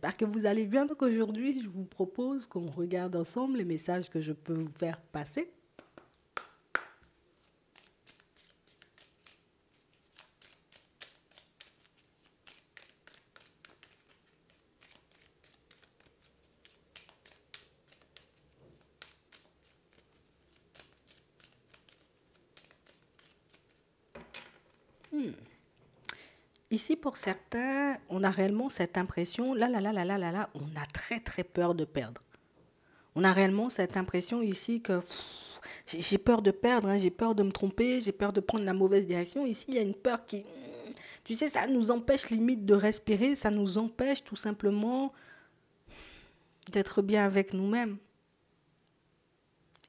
j'espère que vous allez bien. Donc aujourd'hui, je vous propose qu'on regarde ensemble les messages que je peux vous faire passer. Ici, pour certains, on a réellement cette impression, là, on a très très peur de perdre. On a réellement cette impression ici que j'ai peur de perdre, hein, j'ai peur de me tromper, j'ai peur de prendre la mauvaise direction. Ici, il y a une peur qui, tu sais, ça nous empêche limite de respirer, ça nous empêche tout simplement d'être bien avec nous-mêmes.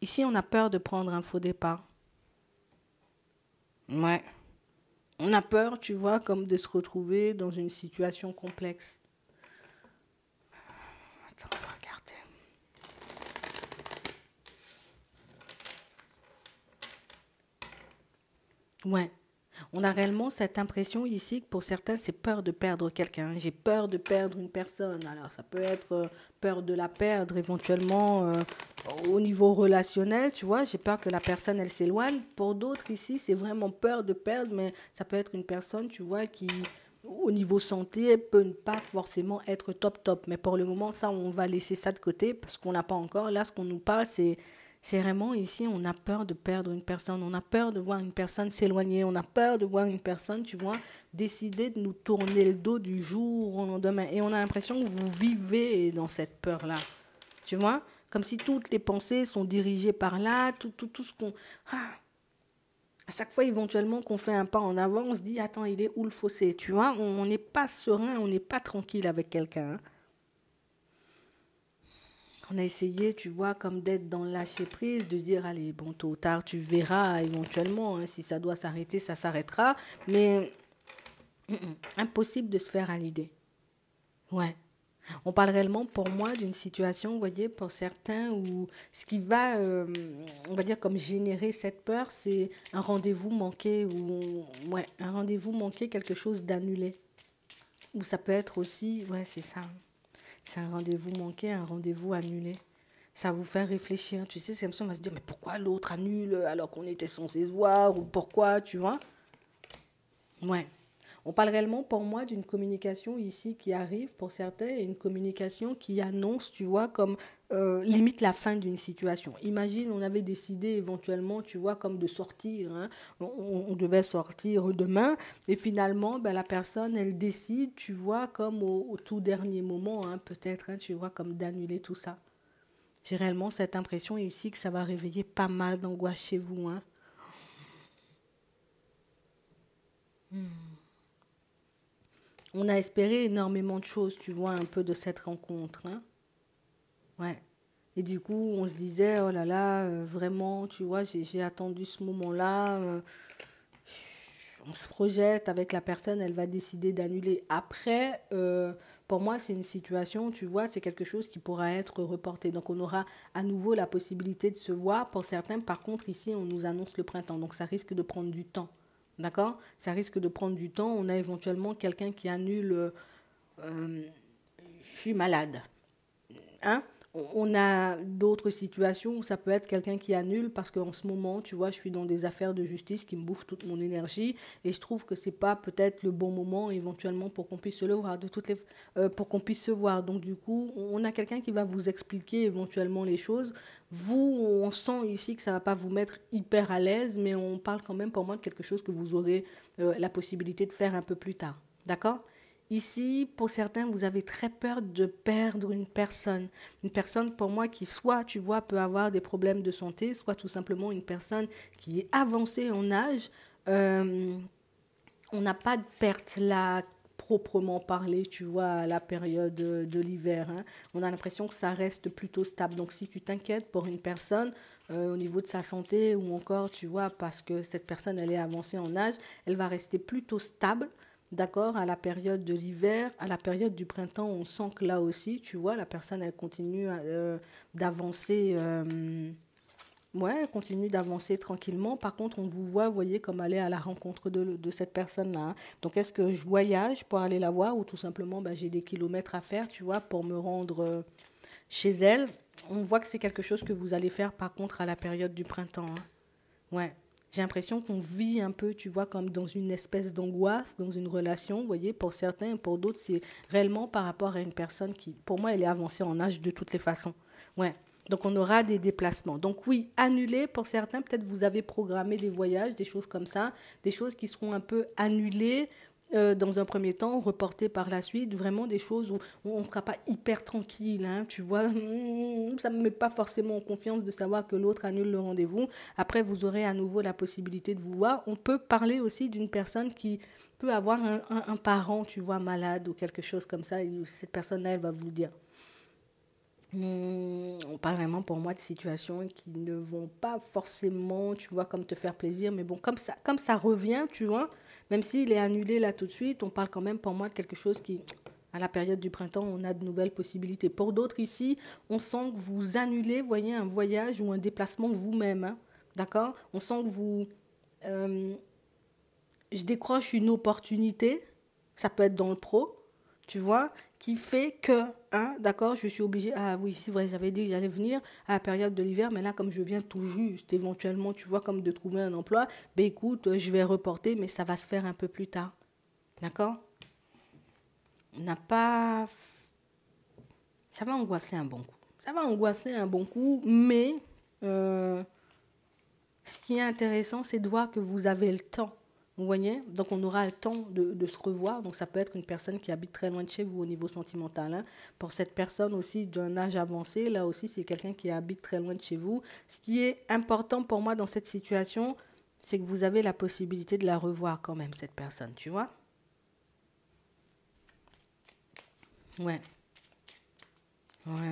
Ici, on a peur de prendre un faux départ. Ouais. On a peur, tu vois, comme de se retrouver dans une situation complexe. Attends, on va regarder. Ouais. On a réellement cette impression ici que pour certains, c'est peur de perdre quelqu'un. J'ai peur de perdre une personne. Alors, ça peut être peur de la perdre éventuellement au niveau relationnel, tu vois. J'ai peur que la personne, elle s'éloigne. Pour d'autres ici, c'est vraiment peur de perdre, mais ça peut être une personne, tu vois, qui, au niveau santé, peut ne pas forcément être top top. Mais pour le moment, ça, on va laisser ça de côté parce qu'on n'a pas encore. Là, ce qu'on nous parle, c'est vraiment ici, on a peur de perdre une personne, on a peur de voir une personne s'éloigner, on a peur de voir une personne, tu vois, décider de nous tourner le dos du jour au lendemain. Et on a l'impression que vous vivez dans cette peur-là, tu vois, comme si toutes les pensées sont dirigées par là, tout ce qu'on... Ah, à chaque fois, éventuellement, qu'on fait un pas en avant, on se dit, attends, il est où le fossé, tu vois, on n'est pas serein, on n'est pas tranquille avec quelqu'un, hein. On a essayé, tu vois, comme d'être dans le lâcher prise, de dire, allez, bon, tôt ou tard, tu verras éventuellement, hein, si ça doit s'arrêter, ça s'arrêtera. Mais impossible de se faire à l'idée. Ouais. On parle réellement pour moi d'une situation, vous voyez, pour certains, où ce qui va, on va dire, comme générer cette peur, c'est un rendez-vous manqué, ou ouais, un rendez-vous manqué, quelque chose d'annulé. Ou ça peut être aussi, ouais, c'est ça. C'est un rendez-vous manqué, un rendez-vous annulé. Ça vous fait réfléchir. Tu sais, c'est comme ça, on va se dire, mais pourquoi l'autre annule alors qu'on était censé se voir, ou pourquoi, tu vois? Ouais. On parle réellement pour moi d'une communication ici qui arrive pour certains et une communication qui annonce, tu vois, comme limite la fin d'une situation. Imagine, on avait décidé éventuellement, tu vois, comme de sortir, hein. On devait sortir demain et finalement, ben, la personne, elle décide, tu vois, comme au tout dernier moment, hein, peut-être, hein, tu vois, comme d'annuler tout ça. J'ai réellement cette impression ici que ça va réveiller pas mal d'angoisse chez vous, hein. On a espéré énormément de choses, tu vois, un peu de cette rencontre, hein. Ouais. Et du coup, on se disait, oh là là, vraiment, tu vois, j'ai attendu ce moment-là. On se projette avec la personne, elle va décider d'annuler. Après, pour moi, c'est une situation, tu vois, c'est quelque chose qui pourra être reporté. Donc, on aura à nouveau la possibilité de se voir. Pour certains, par contre, ici, on nous annonce le printemps. Donc, ça risque de prendre du temps. D'accord? Ça risque de prendre du temps. On a éventuellement quelqu'un qui annule, je suis malade. Hein? On a d'autres situations où ça peut être quelqu'un qui annule parce qu'en ce moment, tu vois, je suis dans des affaires de justice qui me bouffent toute mon énergie et je trouve que c'est pas peut-être le bon moment éventuellement pour qu'on puisse se le voir, pour qu'on puisse se voir. Donc du coup, on a quelqu'un qui va vous expliquer éventuellement les choses. Vous, on sent ici que ça va pas vous mettre hyper à l'aise, mais on parle quand même pour moi de quelque chose que vous aurez la possibilité de faire un peu plus tard. D'accord? Ici, pour certains, vous avez très peur de perdre une personne. Une personne, pour moi, qui soit, tu vois, peut avoir des problèmes de santé, soit tout simplement une personne qui est avancée en âge. Euh, on n'a pas de perte là, proprement parlé, tu vois, à la période de l'hiver, hein. On a l'impression que ça reste plutôt stable. Donc, si tu t'inquiètes pour une personne, au niveau de sa santé ou encore, tu vois, parce que cette personne, elle est avancée en âge, elle va rester plutôt stable. D'accord, à la période de l'hiver, à la période du printemps, on sent que là aussi, tu vois, la personne, elle continue d'avancer. Ouais, continue d'avancer tranquillement. Par contre, on vous voit, vous voyez, comme aller à la rencontre de cette personne-là, hein. Donc, est-ce que je voyage pour aller la voir ou tout simplement, bah, j'ai des kilomètres à faire, tu vois, pour me rendre chez elle? On voit que c'est quelque chose que vous allez faire, par contre, à la période du printemps, hein. Ouais. J'ai l'impression qu'on vit un peu, tu vois, comme dans une espèce d'angoisse, dans une relation, vous voyez, pour certains, pour d'autres, c'est réellement par rapport à une personne qui, pour moi, elle est avancée en âge de toutes les façons. Ouais. Donc, on aura des déplacements. Donc, oui, annulé pour certains. Peut-être vous avez programmé des voyages, des choses comme ça, des choses qui seront un peu annulées dans un premier temps, reportées par la suite. Vraiment des choses où on ne sera pas hyper tranquille, hein, tu vois. Ça ne me met pas forcément en confiance de savoir que l'autre annule le rendez-vous. Après, vous aurez à nouveau la possibilité de vous voir. On peut parler aussi d'une personne qui peut avoir un parent, tu vois, malade ou quelque chose comme ça. Et cette personne-là, elle va vous le dire. On parle vraiment pour moi de situations qui ne vont pas forcément, tu vois, comme te faire plaisir. Mais bon, comme ça revient, tu vois, même s'il est annulé là tout de suite, on parle quand même pour moi de quelque chose qui, à la période du printemps, on a de nouvelles possibilités. Pour d'autres ici, on sent que vous annulez, voyez, un voyage ou un déplacement vous-même, hein, d'accord? On sent que vous... euh, je décroche une opportunité, ça peut être dans le pro, tu vois, qui fait que, hein, d'accord, je suis obligée, ah oui, c'est vrai, j'avais dit que j'allais venir à la période de l'hiver, mais là, comme je viens tout juste, éventuellement, tu vois, comme de trouver un emploi, ben écoute, je vais reporter, mais ça va se faire un peu plus tard, d'accord? On n'a pas... Ça va angoisser un bon coup. Ça va angoisser un bon coup, mais euh, ce qui est intéressant, c'est de voir que vous avez le temps. Vous voyez? Donc, on aura le temps de se revoir. Donc, ça peut être une personne qui habite très loin de chez vous au niveau sentimental, hein. Pour cette personne aussi d'un âge avancé, là aussi, c'est quelqu'un qui habite très loin de chez vous. Ce qui est important pour moi dans cette situation, c'est que vous avez la possibilité de la revoir quand même, cette personne, tu vois? Ouais, ouais.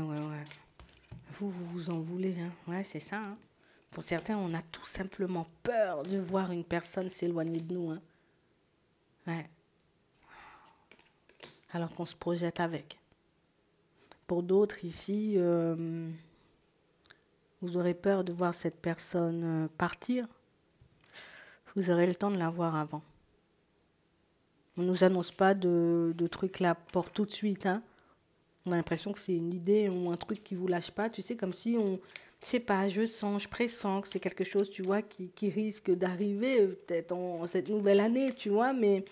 Vous vous en voulez, hein? Ouais, c'est ça, hein. Pour certains, on a tout simplement peur de voir une personne s'éloigner de nous, hein. Ouais. Alors qu'on se projette avec. Pour d'autres ici, vous aurez peur de voir cette personne partir. Vous aurez le temps de la voir avant. On ne nous annonce pas de trucs là pour tout de suite, hein. On a l'impression que c'est une idée ou un truc qui vous lâche pas. Tu sais, comme si on... Je sais pas, je sens, je pressens que c'est quelque chose, tu vois, qui risque d'arriver peut-être en cette nouvelle année, tu vois, mais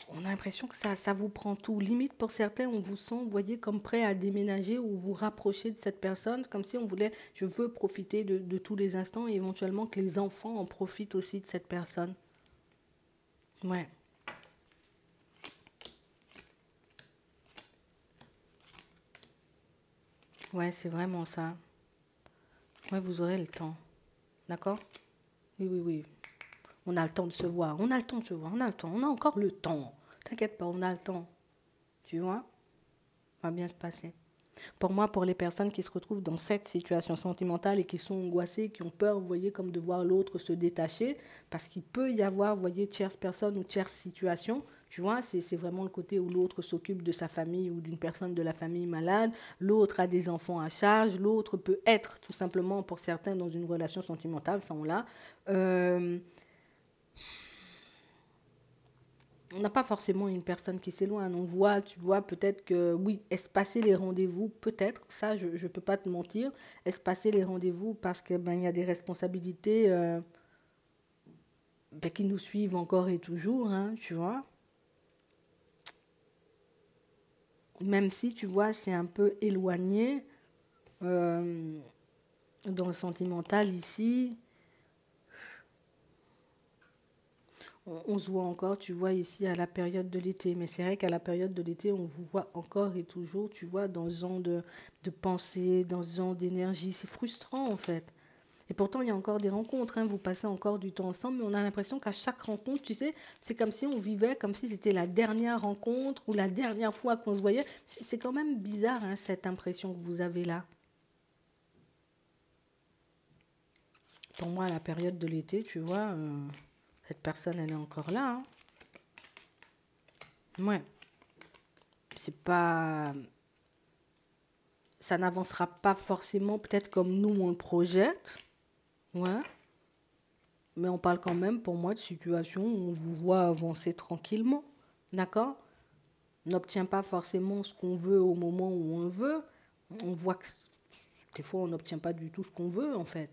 on a l'impression que ça vous prend tout. Limite, pour certains, on vous sent, vous voyez, comme prêt à déménager ou vous rapprocher de cette personne, comme si on voulait, je veux profiter de tous les instants et éventuellement que les enfants en profitent aussi de cette personne. Ouais, ouais, c'est vraiment ça. Ouais, vous aurez le temps. D'accord? Oui. On a le temps de se voir. On a le temps de se voir. On a le temps. On a encore le temps. T'inquiète pas, on a le temps. Tu vois? Ça va bien se passer. Pour moi, pour les personnes qui se retrouvent dans cette situation sentimentale et qui sont angoissées, qui ont peur, vous voyez, comme de voir l'autre se détacher, parce qu'il peut y avoir, vous voyez, tierce personne ou tierce situation, tu vois, c'est vraiment le côté où l'autre s'occupe de sa famille ou d'une personne de la famille malade, l'autre a des enfants à charge, l'autre peut être tout simplement, pour certains, dans une relation sentimentale, ça on l'a. Euh, on n'a pas forcément une personne qui s'éloigne. On voit, tu vois, peut-être que, oui, espacer les rendez-vous, peut-être, ça, je ne peux pas te mentir, espacer les rendez-vous parce que ben, il y a des responsabilités ben, qui nous suivent encore et toujours, hein, tu vois. Même si, tu vois, c'est un peu éloigné euh, dans le sentimental ici, on se voit encore, tu vois, ici à la période de l'été. Mais c'est vrai qu'à la période de l'été, on vous voit encore et toujours, tu vois, dans ce genre de pensée, dans ce genre d'énergie. C'est frustrant, en fait. Et pourtant, il y a encore des rencontres, hein, vous passez encore du temps ensemble, mais on a l'impression qu'à chaque rencontre, tu sais, c'est comme si on vivait, comme si c'était la dernière rencontre ou la dernière fois qu'on se voyait. C'est quand même bizarre, hein, cette impression que vous avez là. Pour moi, à la période de l'été, tu vois, cette personne, elle est encore là, hein. Ouais, c'est pas... ça n'avancera pas forcément peut-être comme nous on le projette. Ouais. Mais on parle quand même pour moi de situation où on vous voit avancer tranquillement. D'accord? On n'obtient pas forcément ce qu'on veut au moment où on veut. On voit que des fois on n'obtient pas du tout ce qu'on veut en fait.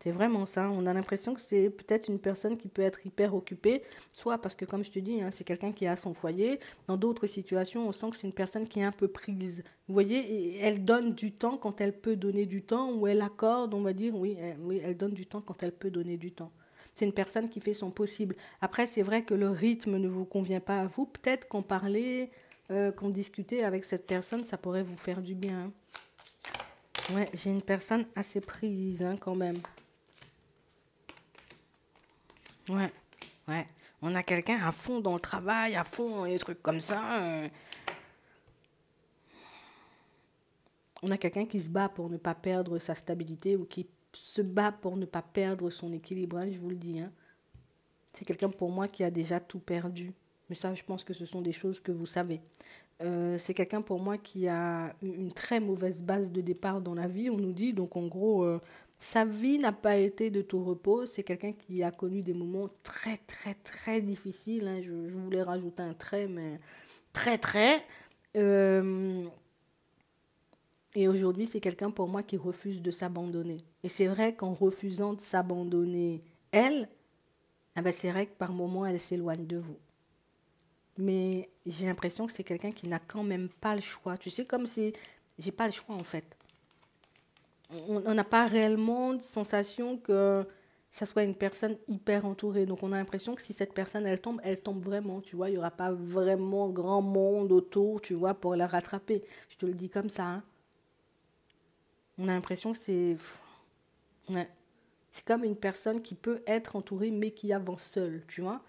C'est vraiment ça. On a l'impression que c'est peut-être une personne qui peut être hyper occupée, soit parce que, comme je te dis, hein, c'est quelqu'un qui a son foyer. Dans d'autres situations, on sent que c'est une personne qui est un peu prise. Vous voyez, et elle donne du temps quand elle peut donner du temps, ou elle accorde, on va dire, oui, oui, elle donne du temps quand elle peut donner du temps. C'est une personne qui fait son possible. Après, c'est vrai que le rythme ne vous convient pas à vous. Peut-être qu'en parler, qu'en discuter avec cette personne, ça pourrait vous faire du bien. Hein. Ouais, j'ai une personne assez prise hein, quand même. Ouais, ouais. On a quelqu'un à fond dans le travail, à fond dans les trucs comme ça. On a quelqu'un qui se bat pour ne pas perdre sa stabilité ou qui se bat pour ne pas perdre son équilibre, hein, je vous le dis. Hein. C'est quelqu'un pour moi qui a déjà tout perdu. Mais ça, je pense que ce sont des choses que vous savez. C'est quelqu'un pour moi qui a une très mauvaise base de départ dans la vie, on nous dit. Donc en gros, sa vie n'a pas été de tout repos. C'est quelqu'un qui a connu des moments très, très, très difficiles. Hein. Je voulais rajouter un très, mais très, très. Euh, et aujourd'hui, c'est quelqu'un pour moi qui refuse de s'abandonner. Et c'est vrai qu'en refusant de s'abandonner, elle, ah ben c'est vrai que par moments, elle s'éloigne de vous. Mais j'ai l'impression que c'est quelqu'un qui n'a quand même pas le choix. Tu sais, comme si j'ai pas le choix en fait. On n'a pas réellement de sensation que ça soit une personne hyper entourée. Donc on a l'impression que si cette personne elle tombe vraiment. Tu vois, il n'y aura pas vraiment grand monde autour, tu vois, pour la rattraper. Je te le dis comme ça. Hein. On a l'impression que c'est. Ouais. C'est comme une personne qui peut être entourée mais qui avance seule, tu vois.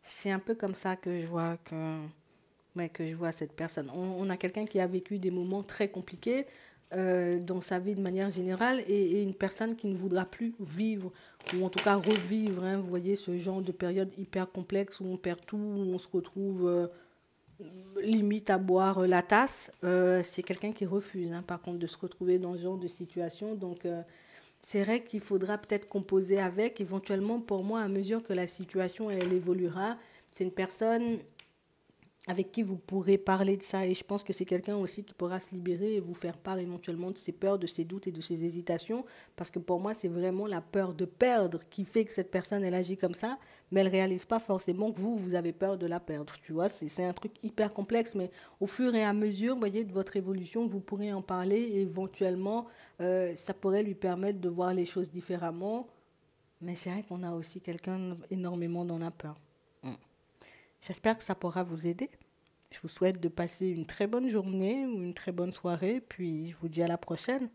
C'est un peu comme ça que je vois que je vois cette personne. On a quelqu'un qui a vécu des moments très compliqués dans sa vie de manière générale et une personne qui ne voudra plus vivre ou en tout cas revivre. Hein, vous voyez ce genre de période hyper complexe où on perd tout, où on se retrouve limite à boire la tasse. C'est quelqu'un qui refuse hein, par contre de se retrouver dans ce genre de situation. Donc c'est vrai qu'il faudra peut-être composer avec, éventuellement pour moi, à mesure que la situation elle évoluera. C'est une personne avec qui vous pourrez parler de ça. Et je pense que c'est quelqu'un aussi qui pourra se libérer et vous faire part éventuellement de ses peurs, de ses doutes et de ses hésitations. Parce que pour moi, c'est vraiment la peur de perdre qui fait que cette personne, elle agit comme ça. Mais elle ne réalise pas forcément que vous avez peur de la perdre. Tu vois, c'est un truc hyper complexe. Mais au fur et à mesure, vous voyez, de votre évolution, vous pourrez en parler. Et éventuellement, ça pourrait lui permettre de voir les choses différemment. Mais c'est vrai qu'on a aussi quelqu'un énormément dans la peur. J'espère que ça pourra vous aider. Je vous souhaite de passer une très bonne journée ou une très bonne soirée, puis je vous dis à la prochaine.